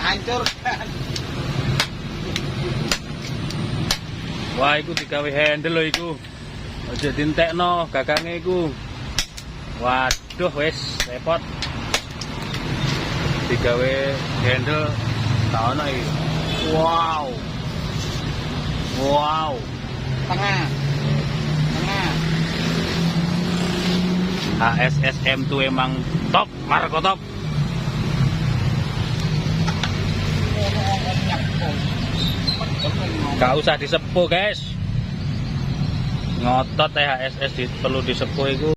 hancur. Wah, iku digawe handle lho iku. Aja dintekno gagange iku. Waduh, wis repot. Digawe handle tak ono iki. Wow. Wow. Tengah. HSSM tuh emang top, Marco top. Gak usah disepuh guys, ngotot HSS perlu disepuh itu.